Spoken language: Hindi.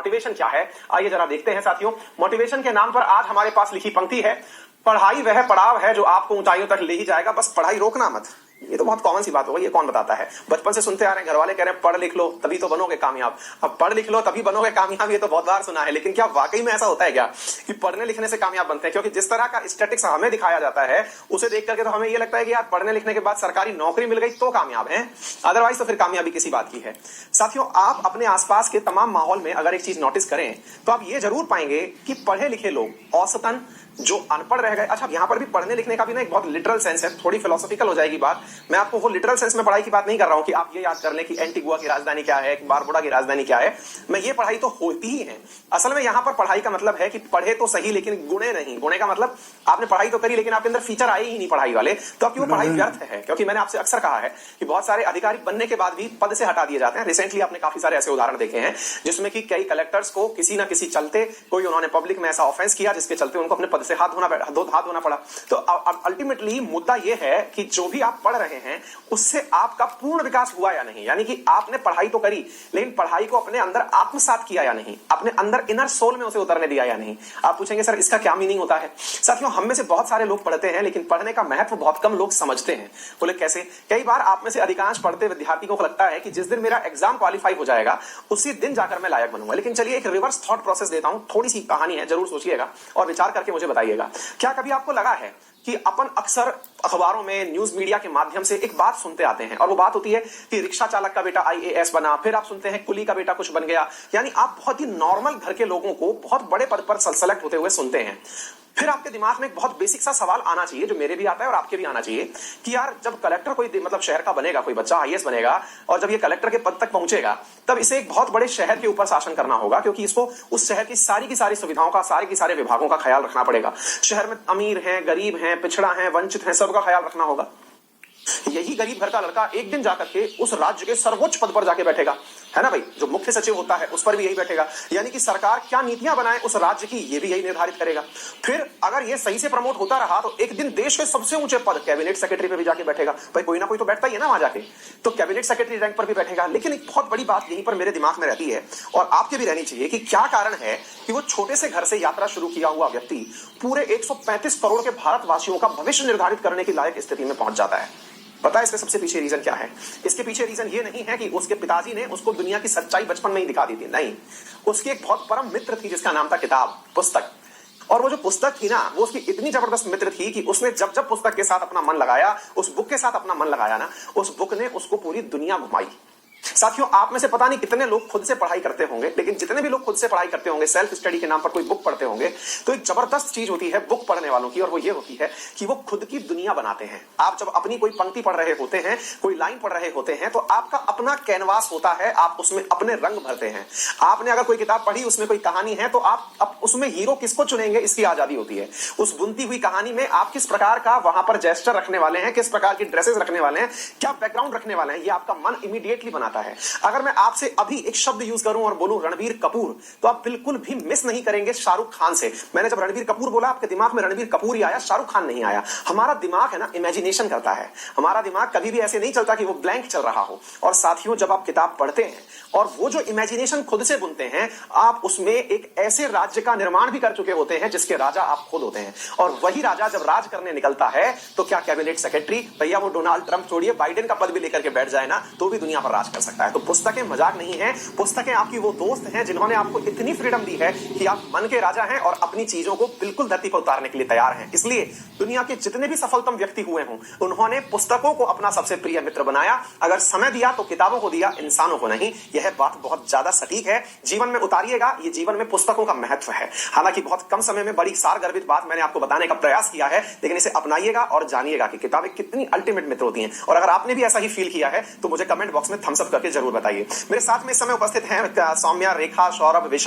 मोटिवेशन क्या है, आइए जरा देखते हैं साथियों। मोटिवेशन के नाम पर आज हमारे पास लिखी पंक्ति है, पढ़ाई वह पड़ाव है जो आपको ऊंचाइयों तक ले ही जाएगा, बस पढ़ाई रोकना मत। ये तो बहुत कॉमन सी बात हो गई, ये कौन बताता है? बचपन से सुनते आ रहे हैं, घर वाले कह रहे हैं पढ़ लिख लो तभी तो बनोगे कामयाब। अब पढ़ लिख लो तभी बनोगे कामयाब, ये तो बहुत बार सुना है, लेकिन क्या वाकई में ऐसा होता है क्या कि पढ़ने लिखने से कामयाब बनते हैं? क्योंकि जिस तरह का स्टैटिस्टिक्स हमें दिखाया जाता है उसे देख करके तो हमें ये लगता है कि यार पढ़ने लिखने के बाद सरकारी नौकरी मिल गई तो कामयाब है, अदरवाइज तो फिर कामयाबी किसी बात की है। साथियों, आप अपने आसपास के तमाम माहौल में अगर एक चीज नोटिस करें तो आप ये जरूर पाएंगे कि पढ़े लिखे लोग औसतन जो अनपढ़ रह गए। अच्छा, यहां पर भी पढ़ने लिखने का भी ना एक बहुत लिटरल सेंस है, थोड़ी फिलोसॉफिकल हो जाएगी बात। मैं आपको वो लिटरल सेंस में पढ़ाई की बात नहीं कर रहा हूं कि आप ये याद कर लें कि एंटीगुआ की राजधानी क्या है, बारबुडा की राजधानी क्या है। मैं ये पढ़ाई तो होती ही है। असल में यहां पर पढ़ाई का मतलब है कि पढ़े तो सही लेकिन गुणे नहीं। गुणे का मतलब आपने पढ़ाई तो करी लेकिन आपके अंदर फीचर आए ही नहीं पढ़ाई वाले, तो आपकी वो पढ़ाई व्यर्थ है। क्योंकि मैंने आपसे अक्सर कहा है कि बहुत सारे अधिकारी बनने के बाद भी पद से हटा दिए जाते हैं। रिसेंटली आपने काफी सारे ऐसे उदाहरण देखे हैं जिसमें कि कई कलेक्टर्स को किसी ना किसी चलते कोई उन्होंने पब्लिक में ऐसा ऑफेंस किया जिसके चलते उनको अपने पद से हाथ धोना पड़ा। तो अल्टीमेटली मुद्दा यह है कि जो भी आप पढ़ रहे हैं उससे आपका पूर्ण विकास हुआ या नहीं, यानी कि आपने पढ़ाई तो करी लेकिन पढ़ाई को अपने अंदर आत्मसात किया या नहीं, अपने अंदर इनर सोल में उसे उतरने दिया या नहीं। आप पूछेंगे सर इसका क्या मीनिंग होता है? साथियों, हम में से बहुत सारे लोग पढ़ते हैं लेकिन पढ़ने का महत्व बहुत कम लोग समझते हैं। बोले कैसे? कई बार आप में से अधिकांश पढ़ते विद्यार्थी को लगता है कि जिस दिन मेरा एग्जाम क्वालिफाई हो जाएगा उसी दिन जाकर मैं लायक बनूंगा। लेकिन चलिए एक रिवर्स थॉट प्रोसेस देता हूं, थोड़ी सी कहानी है, जरूर सोचिएगा और विचार करके मुझे बताइएगा। क्या कभी आपको लगा है कि अपन अक्सर अखबारों में न्यूज मीडिया के माध्यम से एक बात सुनते आते हैं और वो बात होती है कि रिक्शा चालक का बेटा आईएएस बना, फिर आप सुनते हैं कुली का बेटा कुछ बन गया, यानी आप बहुत ही नॉर्मल घर के लोगों को बहुत बड़े पद पर सेलेक्ट होते हुए सुनते हैं। फिर आपके दिमाग में एक बहुत बेसिक सा सवाल आना चाहिए जो मेरे भी आता है और आपके भी आना चाहिए कि यार जब कलेक्टर कोई मतलब शहर का बनेगा, कोई बच्चा आईएएस बनेगा और जब ये कलेक्टर के पद तक पहुंचेगा तब इसे एक बहुत बड़े शहर के ऊपर शासन करना होगा, क्योंकि इसको उस शहर की सारी सुविधाओं का, सारे के सारे विभागों का ख्याल रखना पड़ेगा। शहर में अमीर हैं, गरीब हैं, पिछड़ा है, वंचित है, सबका ख्याल रखना होगा। यही गरीब घर का लड़का एक दिन जाकर के उस राज्य के सर्वोच्च पद पर जाके बैठेगा, है ना भाई? जो मुख्य सचिव होता है उस पर भी यही बैठेगा, यानी कि सरकार क्या नीतियां बनाए उस राज्य की ये भी यही निर्धारित करेगा। फिर अगर ये सही से प्रमोट होता रहा तो एक दिन देश के सबसे ऊंचे पद कैबिनेट सेक्रेटरी पे भी जाके बैठेगा। भाई कोई ना कोई तो बैठता ही है ना वहां जाके, तो कैबिनेट सेक्रेटरी रैंक पर भी बैठेगा। लेकिन एक बहुत बड़ी बात यहीं पर मेरे दिमाग में रहती है और आपके भी रहनी चाहिए कि क्या कारण है कि वो छोटे से घर से यात्रा शुरू किया हुआ व्यक्ति पूरे 135 करोड़ के भारतवासियों का भविष्य निर्धारित करने की लायक स्थिति में पहुंच जाता है। पता है इसके सबसे पीछे रीजन क्या है? इसके पीछे रीजन ये नहीं है कि उसके पिताजी ने उसको दुनिया की सच्चाई बचपन में ही दिखा दी थी, नहीं। उसकी एक बहुत परम मित्र थी जिसका नाम था किताब, पुस्तक। और वो जो पुस्तक थी ना, वो उसकी इतनी जबरदस्त मित्र थी कि उसने जब जब पुस्तक के साथ अपना मन लगाया, उस बुक के साथ अपना मन लगाया ना, उस बुक ने उसको पूरी दुनिया घुमाई। साथियों, आप में से पता नहीं कितने लोग खुद से पढ़ाई करते होंगे, लेकिन जितने भी लोग खुद से पढ़ाई करते होंगे, सेल्फ स्टडी के नाम पर कोई बुक पढ़ते होंगे, तो एक जबरदस्त चीज होती है बुक पढ़ने वालों की, और वो ये होती है कि वो खुद की दुनिया बनाते हैं। आप जब अपनी कोई पंक्ति पढ़ रहे होते हैं, कोई लाइन पढ़ रहे होते हैं, तो आपका अपना कैनवास होता है, आप उसमें अपने रंग भरते हैं। आपने अगर कोई किताब पढ़ी, उसमें कोई कहानी है, तो आप उसमें हीरो किसको चुनेंगे इसकी आजादी होती है। उस बुनती हुई कहानी में आप किस प्रकार का वहां पर जेस्चर रखने वाले हैं, किस प्रकार की ड्रेसेस रखने वाले हैं, क्या बैकग्राउंड रखने वाले हैं, ये आपका मन इमीडिएटली बनाता है। अगर मैं आपसे अभी एक शब्द यूज करूं और बोलूं रणबीर कपूर, तो आप बिल्कुल भी मिस नहीं करेंगे शाहरुख खान से। मैंने जब रणबीर कपूर बोला, आपके दिमाग में रणबीर कपूर ही आया, शाहरुख खान नहीं आया। हमारा दिमाग है ना, इमेजिनेशन करता है। हमारा दिमाग कभी भी ऐसे नहीं चलता कि वो ब्लैंक चल रहा हो। और साथियों, जब आप किताब पढ़ते हैं और वो जो इमेजिनेशन खुद से बुनते हैं, आप उसमें एक ऐसे राज्य का निर्माण भी कर चुके होते हैं जिसके राजा आप खुद होते हैं। और वही राजा जब राज करने निकलता है तो क्या कैबिनेट सेक्रेटरी, भैया वो डोनाल्ड ट्रंप छोड़िए, बाइडेन का पद भी लेकर के बैठ जाए ना, तो भी दुनिया पर राज कर सकता है। तो पुस्तकें मजाक नहीं है, पुस्तकें आपकी वो दोस्त हैं जिन्होंने आपको इतनी फ्रीडम दी है कि आप मन के राजा हैं और अपनी चीजों को बिल्कुल धरती पर उतारने के लिए तैयार हैं। इसलिए दुनिया के जितने भी सफलतम व्यक्ति हुए हों, उन्होंने पुस्तकों को अपना सबसे प्रिय मित्र बनाया। अगर समय दिया तो किताबों को दिया, इंसानों को नहीं। यह बात बहुत ज्यादा सटीक है, जीवन में उतारिएगा। ये जीवन में पुस्तकों का महत्व है। हालांकि बहुत कम समय में बड़ी सारगर्भित बात मैंने आपको बताने का प्रयास किया है, लेकिन इसे अपनाइएगा और जानिएगा कि किताबें कितनी अल्टीमेट मित्र होती हैं। और अगर आपने भी ऐसा ही फील किया है तो मुझे कमेंट बॉक्स में थम्स अप करके जरूर बताइए। मेरे साथ में इस समय उपस्थित हैं सौम्या, रेखा, सौरभ, विशाल।